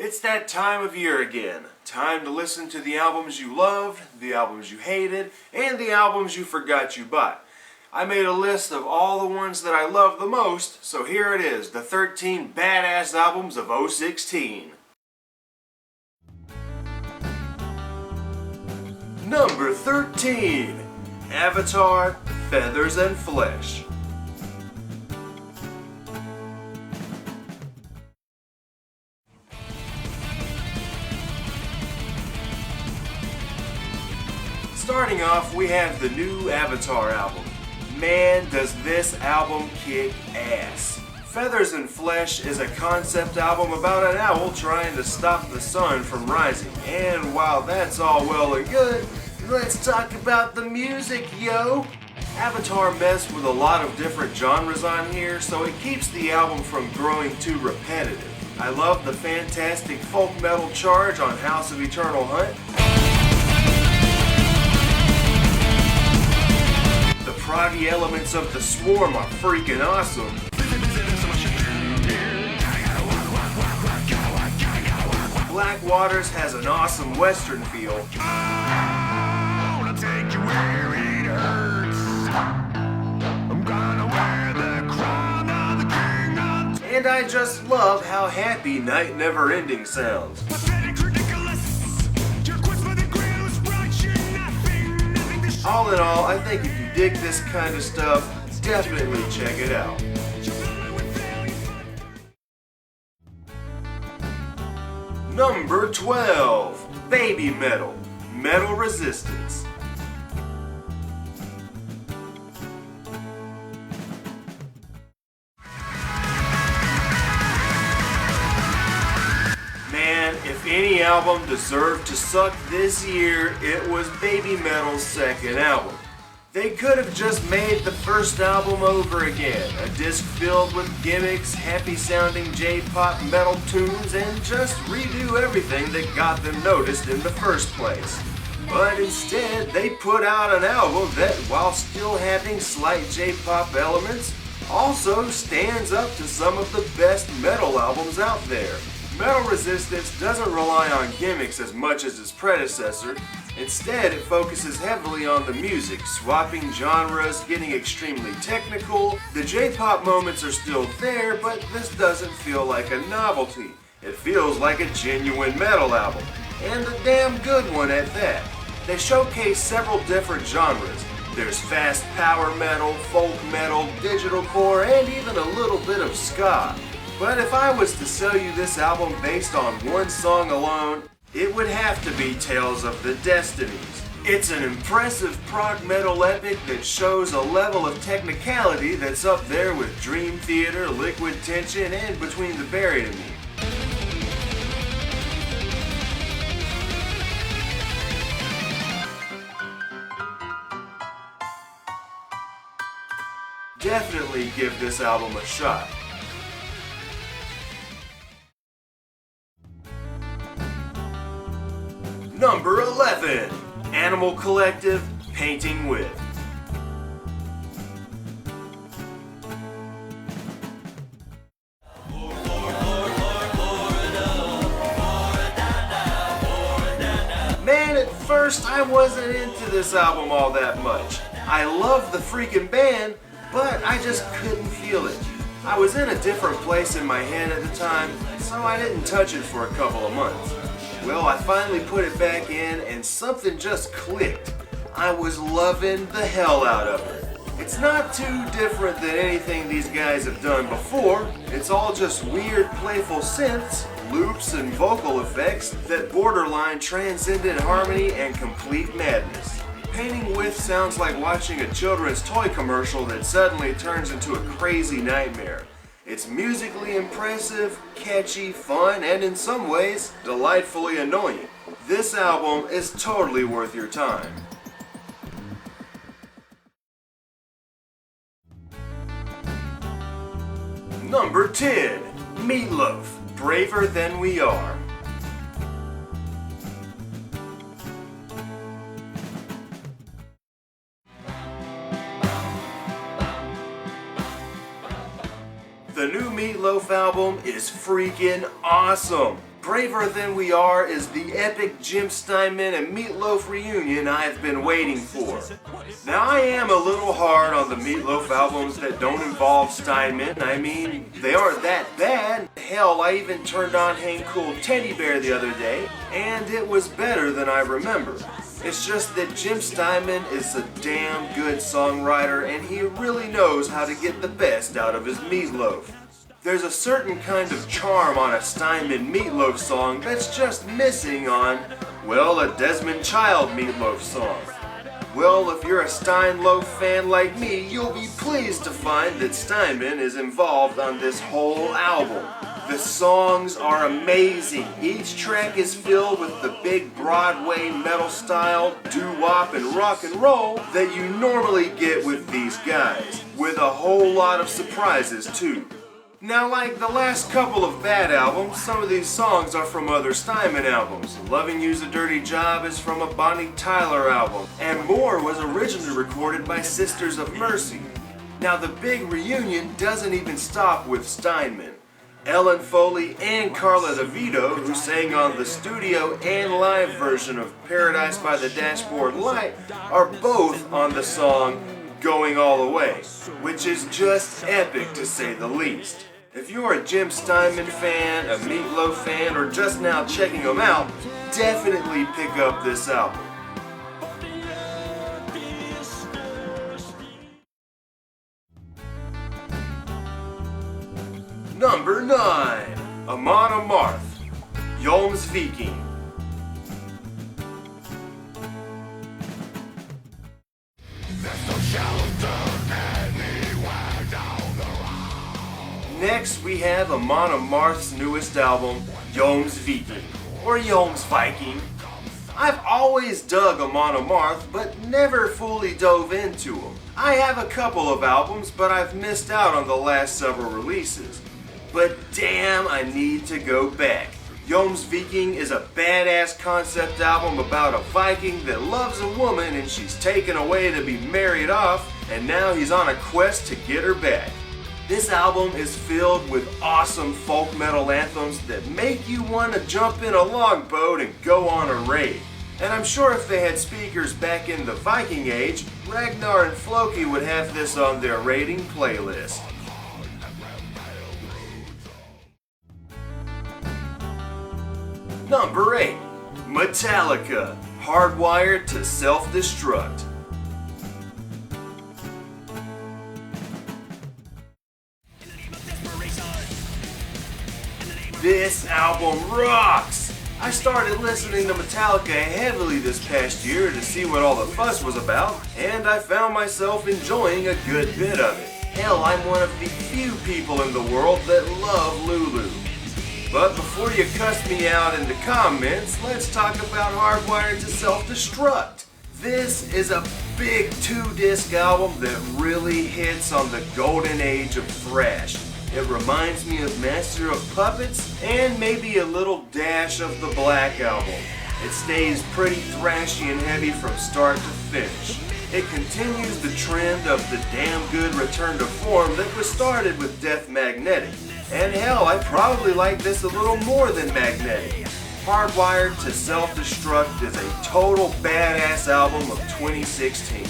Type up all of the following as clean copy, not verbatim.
It's that time of year again. Time to listen to the albums you loved, the albums you hated, and the albums you forgot you bought. I made a list of all the ones that I love the most, so here it is, the 13 badass albums of 2016. Number 13, Avatar, Feathers and Flesh. Starting off, we have the new Avatar album. Man, does this album kick ass. Feathers and Flesh is a concept album about an owl trying to stop the sun from rising. And while that's all well and good, let's talk about the music, yo! Avatar messed with a lot of different genres on here, so it keeps the album from growing too repetitive. I love the fantastic folk metal charge on House of Eternal Hunt. The proggy elements of The Swarm are freaking awesome. Black Waters has an awesome western feel. I wanna take you where it hurts. I'm gonna wear the crown of the king of... And I just love how happy Night Never Ending sounds. All in all, I think if you dig this kind of stuff, definitely check it out. Number 12, Baby Metal, Metal Resistance. Man, if any album deserved to suck this year, it was Baby Metal's second album. They could have just made the first album over again, a disc filled with gimmicks, happy-sounding J-pop metal tunes, and just redo everything that got them noticed in the first place. But instead, they put out an album that, while still having slight J-pop elements, also stands up to some of the best metal albums out there. Metal Resistance doesn't rely on gimmicks as much as its predecessor. Instead, it focuses heavily on the music, swapping genres, getting extremely technical. The J-pop moments are still there, but this doesn't feel like a novelty. It feels like a genuine metal album, and a damn good one at that. They showcase several different genres. There's fast power metal, folk metal, digital core, and even a little bit of ska. But if I was to sell you this album based on one song alone, it would have to be Tales of the Destinies. It's an impressive prog metal epic that shows a level of technicality that's up there with Dream Theater, Liquid Tension, and Between the Buried and Me. Definitely give this album a shot. Number 11, Animal Collective, Painting With. Man, at first I wasn't into this album all that much. I love the freaking band, but I just couldn't feel it. I was in a different place in my head at the time, so I didn't touch it for a couple of months. Well, I finally put it back in and something just clicked. I was loving the hell out of it. It's not too different than anything these guys have done before. It's all just weird, playful synths, loops, and vocal effects that borderline transcendent harmony and complete madness. Painting With sounds like watching a children's toy commercial that suddenly turns into a crazy nightmare. It's musically impressive, catchy, fun, and in some ways, delightfully annoying. This album is totally worth your time. Number 10, Meatloaf, Braver Than We Are. The new Meatloaf album is freaking awesome. Braver Than We Are is the epic Jim Steinman and Meatloaf reunion I've been waiting for. Now I am a little hard on the Meatloaf albums that don't involve Steinman. I mean, they aren't that bad. Hell, I even turned on Hang Cool Teddy Bear the other day, and it was better than I remember. It's just that Jim Steinman is a damn good songwriter, and he really knows how to get the best out of his Meatloaf. There's a certain kind of charm on a Steinman Meatloaf song that's just missing on, well, a Desmond Child Meatloaf song. Well, if you're a Steinloaf fan like me, you'll be pleased to find that Steinman is involved on this whole album. The songs are amazing. Each track is filled with the big Broadway metal style, doo-wop and rock and roll that you normally get with these guys, with a whole lot of surprises too. Now, like the last couple of Bad albums, some of these songs are from other Steinman albums. Loving You's a Dirty Job is from a Bonnie Tyler album, and More was originally recorded by Sisters of Mercy. Now, the big reunion doesn't even stop with Steinman. Ellen Foley and Carla DeVito, who sang on the studio and live version of Paradise by the Dashboard Light, are both on the song Going All the Way, which is just epic to say the least. If you're a Jim Steinman fan, a Meatloaf fan, or just now checking them out, definitely pick up this album. Number 9. Amon Amarth, Joms Viking. Next, we have Amon Amarth's newest album, Joms Viking, or Joms Viking. I've always dug Amon Amarth, but never fully dove into him. I have a couple of albums, but I've missed out on the last several releases. But damn, I need to go back. Joms Viking is a badass concept album about a Viking that loves a woman and she's taken away to be married off, and now he's on a quest to get her back. This album is filled with awesome folk metal anthems that make you want to jump in a longboat and go on a raid. And I'm sure if they had speakers back in the Viking Age, Ragnar and Floki would have this on their raiding playlist. Number 8. Metallica, Hardwired to Self-Destruct. This album rocks! I started listening to Metallica heavily this past year to see what all the fuss was about, and I found myself enjoying a good bit of it. Hell, I'm one of the few people in the world that love Lulu. But before you cuss me out in the comments, let's talk about Hardwired to Self-Destruct. This is a big 2-disc album that really hits on the golden age of thrash. It reminds me of Master of Puppets and maybe a little dash of the Black Album. It stays pretty thrashy and heavy from start to finish. It continues the trend of the damn good return to form that was started with Death Magnetic. And hell, I probably like this a little more than Magnetic. Hardwired to Self-Destruct is a total badass album of 2016.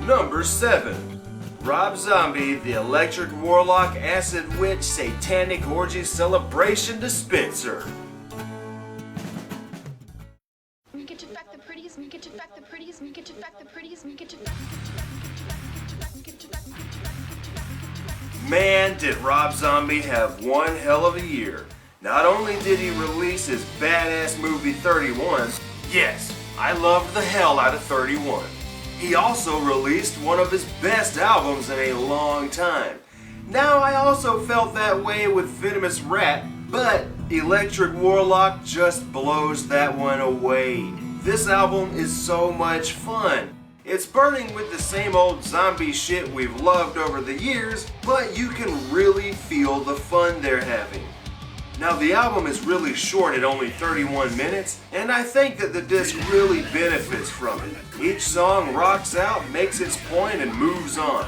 Number 7. Rob Zombie, the Electric Warlock Acid Witch Satanic Orgy Celebration Dispenser. Man, did Rob Zombie have one hell of a year. Not only did he release his badass movie 31, yes, I loved the hell out of 31. He also released one of his best albums in a long time. Now, I also felt that way with Venomous Rat, but Electric Warlock just blows that one away. This album is so much fun. It's burning with the same old zombie shit we've loved over the years, but you can really feel the fun they're having. Now, the album is really short at only 31 minutes, and I think that the disc really benefits from it. Each song rocks out, makes its point, and moves on.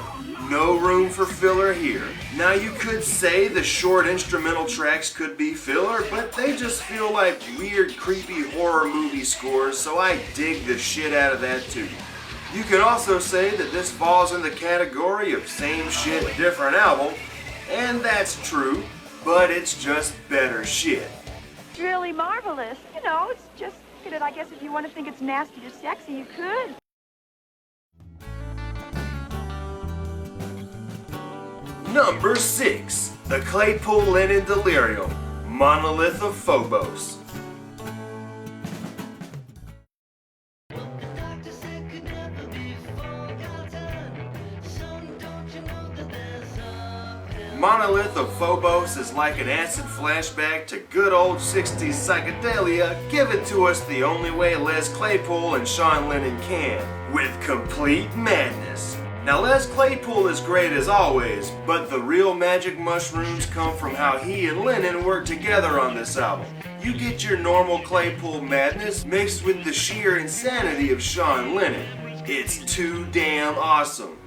No room for filler here. Now you could say the short instrumental tracks could be filler, but they just feel like weird, creepy horror movie scores, so I dig the shit out of that too. You can also say that this falls in the category of same shit, different album, and that's true, but it's just better shit. It's really marvelous. You know, it's just, I guess if you want to think it's nasty or sexy, you could. Number 6. The Claypool Lennon Delirium, Monolith of Phobos. Monolith of Phobos is like an acid flashback to good old 60s psychedelia given to us the only way Les Claypool and Sean Lennon can, with complete madness. Now Les Claypool is great as always, but the real magic mushrooms come from how he and Lennon worked together on this album. You get your normal Claypool madness mixed with the sheer insanity of Sean Lennon. It's too damn awesome.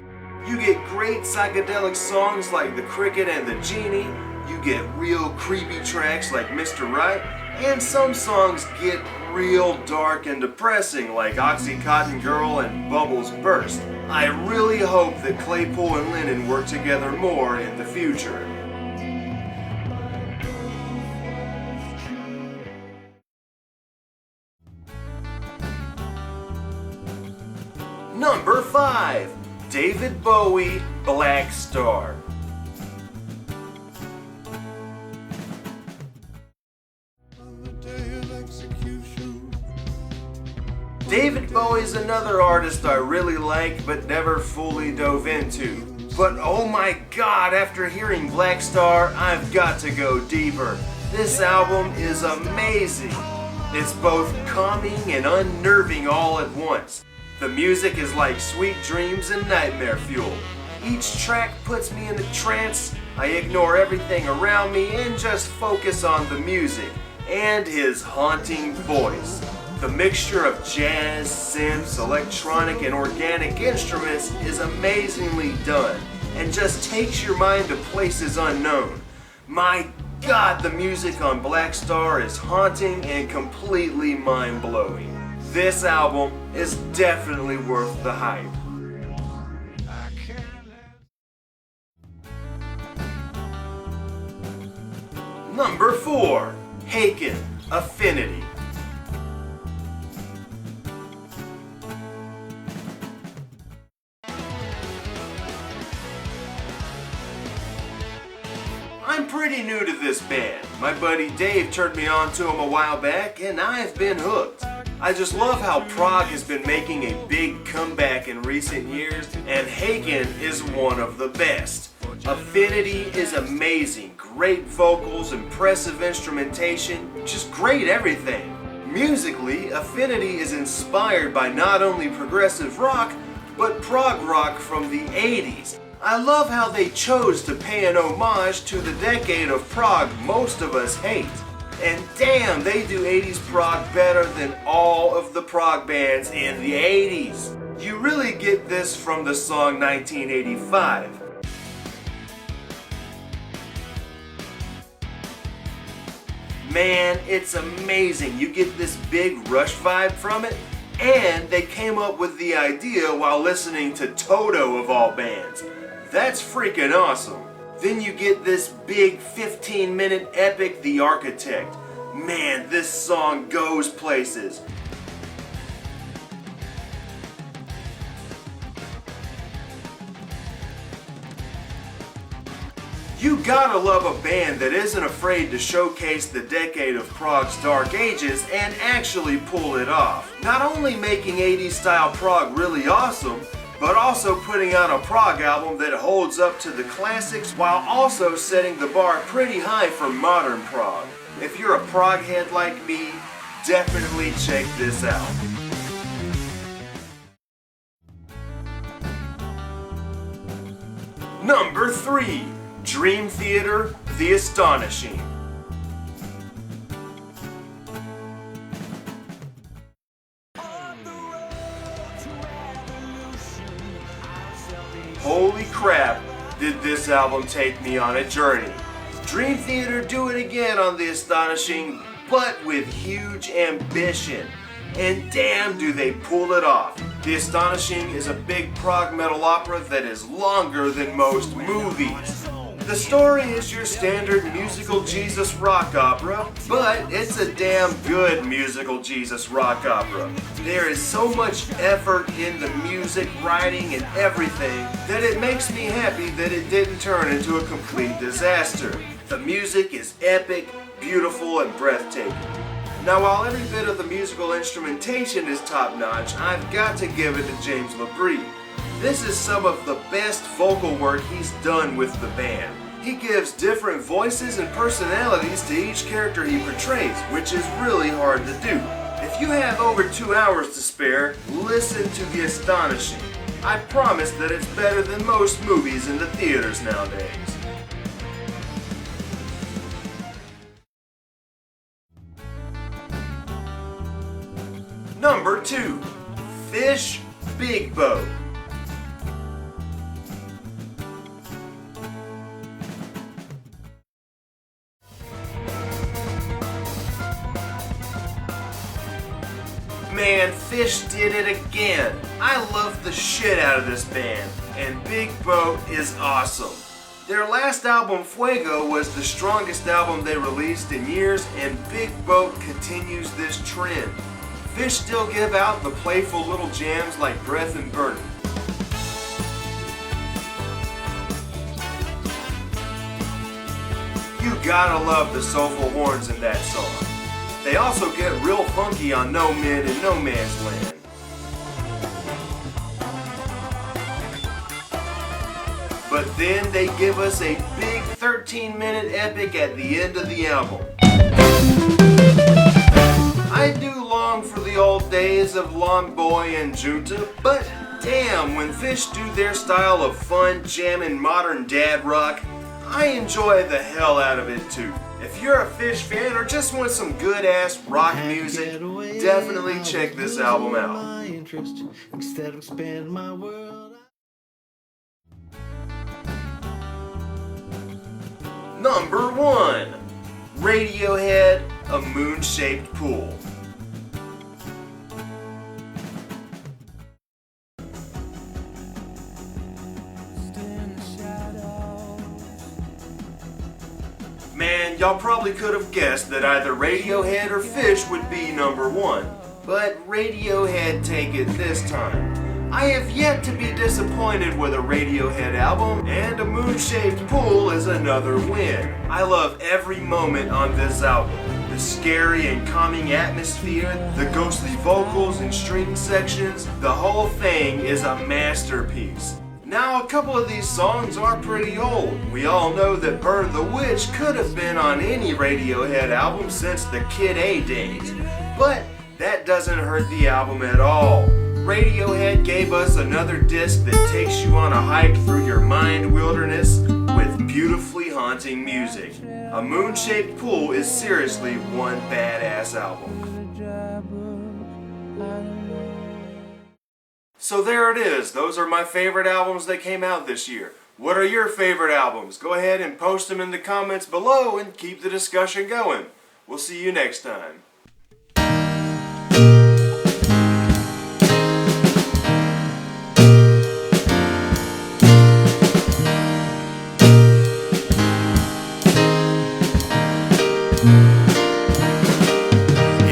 You get great psychedelic songs like The Cricket and the Genie, you get real creepy tracks like Mr. Right, and some songs get real dark and depressing like Oxycontin Girl and Bubbles Burst. I really hope that Claypool and Lennon work together more in the future. Number 5. David Bowie, Black Star. David Bowie's another artist I really like but never fully dove into. But oh my god, after hearing Black Star, I've got to go deeper. This album is amazing. It's both calming and unnerving all at once. The music is like sweet dreams and nightmare fuel. Each track puts me in a trance. I ignore everything around me and just focus on the music and his haunting voice. The mixture of jazz, synths, electronic, and organic instruments is amazingly done and just takes your mind to places unknown. My God, the music on Black Star is haunting and completely mind-blowing. This album is definitely worth the hype. Number 4. Haken, Affinity. I'm pretty new to this band. My buddy Dave turned me on to them a while back and I've been hooked. I just love how prog has been making a big comeback in recent years, and Haken is one of the best. Affinity is amazing, great vocals, impressive instrumentation, just great everything. Musically, Affinity is inspired by not only progressive rock, but prog rock from the 80s. I love how they chose to pay an homage to the decade of prog most of us hate. And damn, they do 80s prog better than all of the prog bands in the 80s. You really get this from the song 1985. Man, it's amazing. You get this big Rush vibe from it, and they came up with the idea while listening to Toto of all bands. That's freaking awesome. Then you get this big 15-minute epic, The Architect. Man, this song goes places. You gotta love a band that isn't afraid to showcase the decade of prog's dark ages and actually pull it off. Not only making 80s style prog really awesome, but also putting out a prog album that holds up to the classics while also setting the bar pretty high for modern prog. If you're a prog head like me, definitely check this out. Number 3. Dream Theater, The Astonishing. Holy crap, did this album take me on a journey. Dream Theater do it again on the Astonishing, but with huge ambition. And damn do they pull it off. The Astonishing is a big prog metal opera that is longer than most movies. The story is your standard musical Jesus rock opera, but it's a damn good musical Jesus rock opera. There is so much effort in the music, writing, and everything that it makes me happy that it didn't turn into a complete disaster. The music is epic, beautiful, and breathtaking. Now, while every bit of the musical instrumentation is top-notch, I've got to give it to James LaBrie. This is some of the best vocal work he's done with the band. He gives different voices and personalities to each character he portrays, which is really hard to do. If you have over 2 hours to spare, listen to The Astonishing. I promise that it's better than most movies in the theaters nowadays. Number 2. Fish, Big Boat. Man, Fish did it again. I love the shit out of this band, and Big Boat is awesome. Their last album, Fuego, was the strongest album they released in years, and Big Boat continues this trend. Fish still give out the playful little jams like Breath and Burden. You gotta love the soulful horns in that song. They also get real funky on No Men and No Man's Land. But then they give us a big 13-minute epic at the end of the album. I do long for the old days of Lon Boy and Junta, but damn, when Fish do their style of fun, jammin' modern dad rock, I enjoy the hell out of it too. If you're a Fish fan or just want some good ass rock music, definitely check this album out. Number 1. Radiohead, A Moon-Shaped Pool. Man, y'all probably could have guessed that either Radiohead or Fish would be number 1, but Radiohead take it this time. I have yet to be disappointed with a Radiohead album, and A Moon-Shaped Pool is another win. I love every moment on this album. The scary and calming atmosphere, the ghostly vocals and string sections, the whole thing is a masterpiece. Now, a couple of these songs are pretty old. We all know that Burn the Witch could have been on any Radiohead album since the Kid A days, but that doesn't hurt the album at all. Radiohead gave us another disc that takes you on a hike through your mind wilderness with beautifully haunting music. A Moon-Shaped Pool is seriously one badass album. So there it is. Those are my favorite albums that came out this year. What are your favorite albums? Go ahead and post them in the comments below and keep the discussion going. We'll see you next time.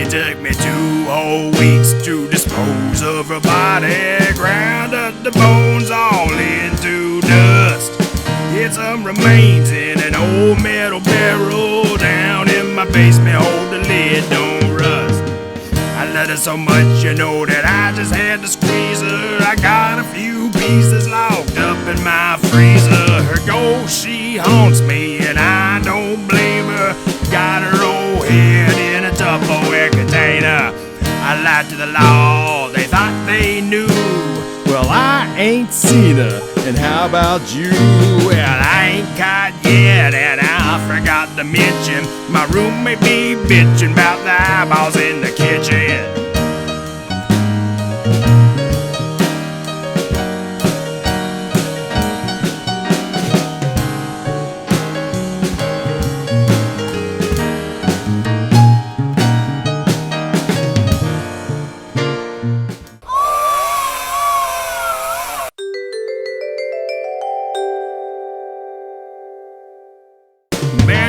It took me 2 whole weeks to dispose of her body, ground up the bones all into dust. Hid some remains in an old metal barrel down in my basement, hold the lid, don't rust. I love her so much, you know, that I just had to squeeze her. I got a few pieces locked up in my freezer. Her ghost, she haunts me and I don't blame her. Got her old head in a Tupperware container. I lied to the law, they thought they knew. Well, I ain't seen her, and how about you? Well, I ain't caught yet, and I forgot to mention my roommate be bitching about the eyeballs in the kitchen.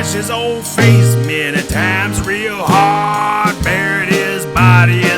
smashed his old face many times real hard, buried his body